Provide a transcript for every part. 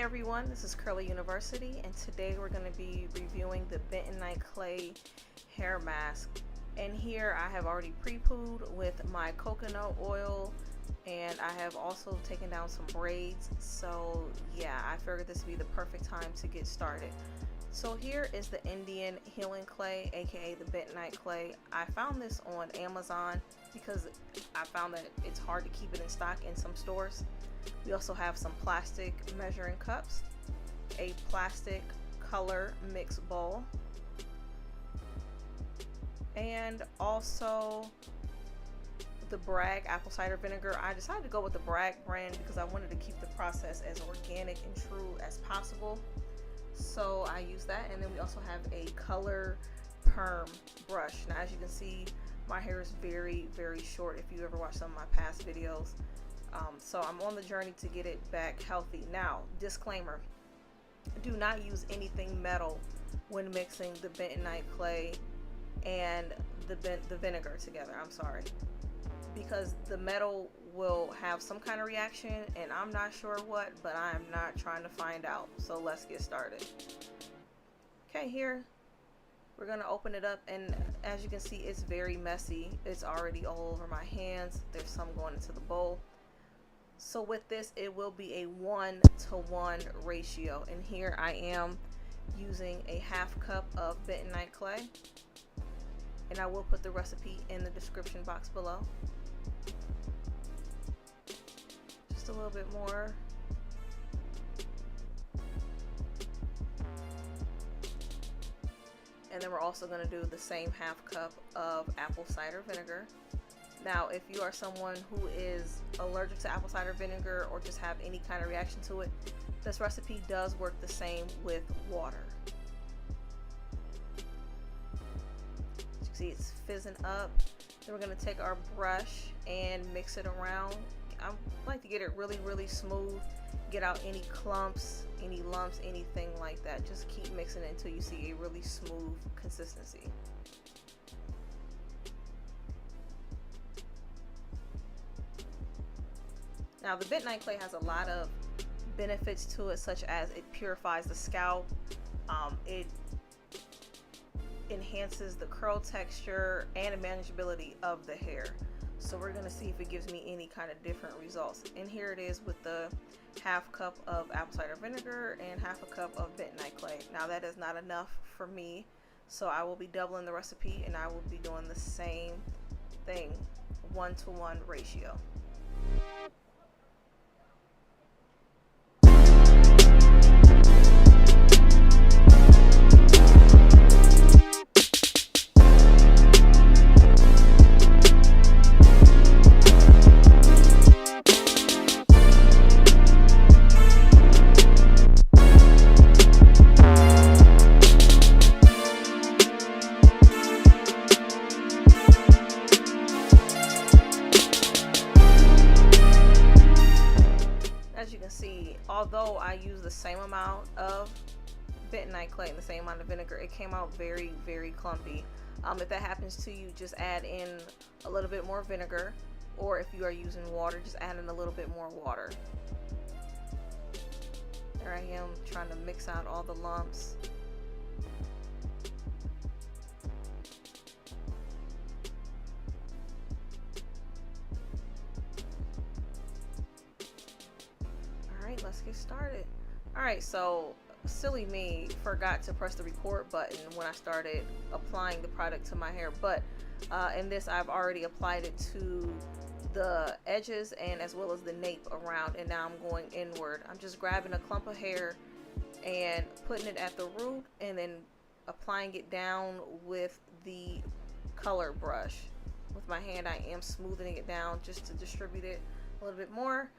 everyone, this is Curly University, and today we're going to be reviewing the Bentonite clay hair mask. And here I have already pre-pooed with my coconut oil, and I have also taken down some braids. So yeah, I figured this would be the perfect time to get started. So here is the Indian healing clay, aka the Bentonite clay. I found this on Amazon because I found that it's hard to keep it in stock in some stores. We also have some plastic measuring cups, a plastic color mix bowl, and also the Bragg apple cider vinegar. I decided to go with the Bragg brand because I wanted to keep the process as organic and true as possible. So I use that, and then we also have a color perm brush. Now as you can see, my hair is very short if you ever watched some of my past videos. So I'm on the journey to get it back healthy. Now, disclaimer, do not use anything metal when mixing the bentonite clay and the vinegar together. I'm sorry, because the metal will have some kind of reaction, and I'm not sure what, but I am not trying to find out. So let's get started. Okay, here we're gonna open it up, and as you can see, it's very messy. It's already all over my hands. There's some going into the bowl. So with this, it will be a 1-to-1 ratio, and here I am using a half cup of bentonite clay, and I will put the recipe in the description box below. Just a little bit more. And then we're also going to do the same half cup of apple cider vinegar. Now, if you are someone who is allergic to apple cider vinegar or just have any kind of reaction to it, this recipe does work the same with water. As you can see, it's fizzing up. Then we're going to take our brush and mix it around. I like to get it really smooth, get out any clumps, any lumps, anything like that. Just keep mixing it until you see a really smooth consistency. Now, the bentonite clay has a lot of benefits to it, such as it purifies the scalp, it enhances the curl texture and manageability of the hair. So we're going to see if it gives me any kind of different results. And here it is with the half cup of apple cider vinegar and half a cup of bentonite clay. Now that is not enough for me, so I will be doubling the recipe, and I will be doing the same thing, 1-to-1 ratio. As you can see, although I use the same amount of bentonite clay and the same amount of vinegar, it came out very clumpy. If that happens to you, just add in a little bit more vinegar, or if you are using water, just add in a little bit more water. There I am trying to mix out all the lumps. Let's get started. Alright, so silly me forgot to press the record button when I started applying the product to my hair, but in this I've already applied it to the edges and as well as the nape around, and now I'm going inward. I'm just grabbing a clump of hair and putting it at the root, and then applying it down with the color brush. With my hand I am smoothing it down just to distribute it a little bit more.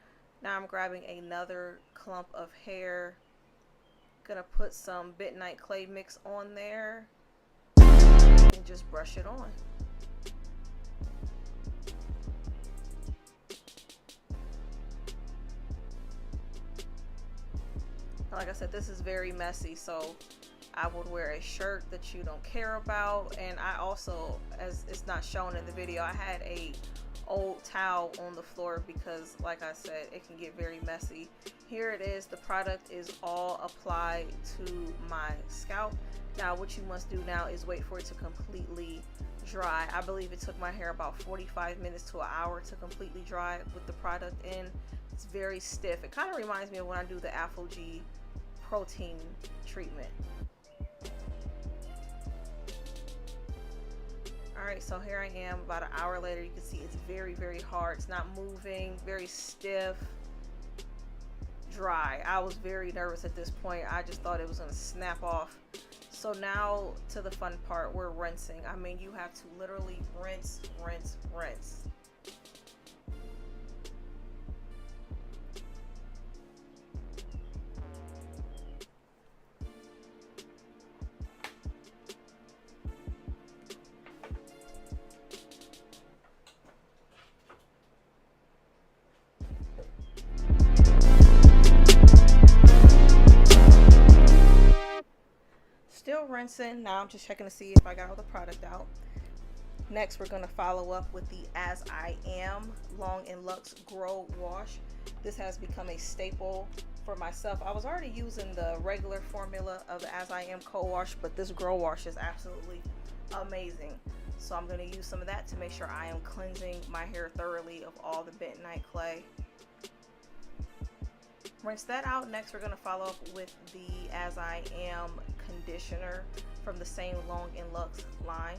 Now I'm grabbing another clump of hair, gonna put some bentonite clay mix on there and just brush it on. Like I said, this is very messy, so I would wear a shirt that you don't care about. And I also, as it's not shown in the video, I had a old towel on the floor because, like I said, it can get very messy here it is. The product is all applied to my scalp. Now what you must do now is wait for it to completely dry. I believe it took my hair about 45 minutes to an hour to completely dry with the product in. It's very stiff. It kind of reminds me of when I do the Afro-G protein treatment. Alright, so here I am about an hour later. You can see it's very, very hard. It's not moving, very stiff, dry. I was very nervous at this point. I just thought it was going to snap off. So now to the fun part, we're rinsing. I mean, you have to literally rinse, rinse, rinse. Still rinsing. Now I'm just checking to see if I got all the product out. Next, we're going to follow up with the As I Am Long and Luxe Grow Wash. This has become a staple for myself. I was already using the regular formula of the As I Am co-wash, but this Grow Wash is absolutely amazing. So I'm going to use some of that to make sure I am cleansing my hair thoroughly of all the bentonite clay. Rinse that out. Next, we're going to follow up with the As I Am conditioner from the same Long and Luxe line.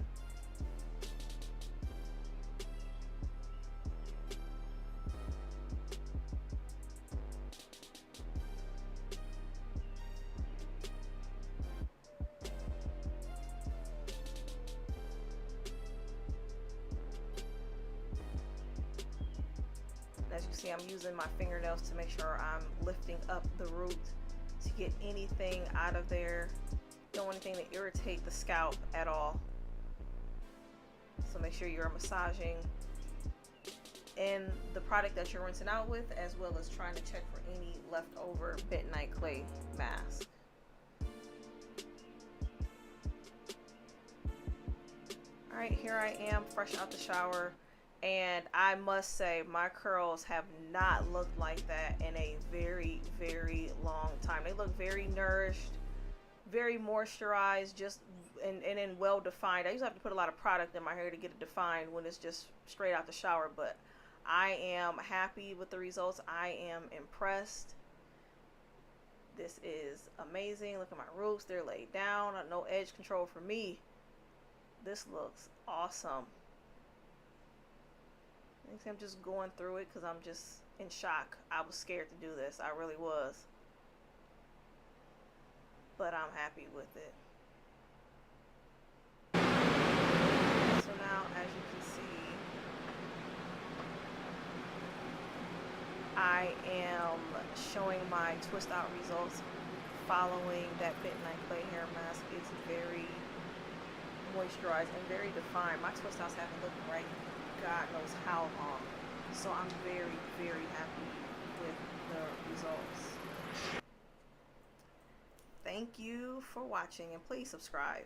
As you see, I'm using my fingernails to make sure I'm lifting up the root to get anything out of there. Don't want anything to irritate the scalp at all. So make sure you're massaging in the product that you're rinsing out with, as well as trying to check for any leftover bentonite clay mask. All right, here I am fresh out the shower. And I must say, my curls have not looked like that in a very, very long time. They look very nourished, very moisturized, just and then well defined. I usually have to put a lot of product in my hair to get it defined when it's just straight out the shower. But I am happy with the results. I am impressed. This is amazing. Look at my roots. They're laid down. No edge control for me. This looks awesome. I'm just going through it because I'm just in shock. I was scared to do this. I really was. But I'm happy with it. So now, as you can see, I am showing my twist out results following that bentonite clay hair mask. It's very moisturized and very defined. My twist outs haven't looked right God knows how long. So I'm very, very happy with the results. Thank you for watching, and please subscribe.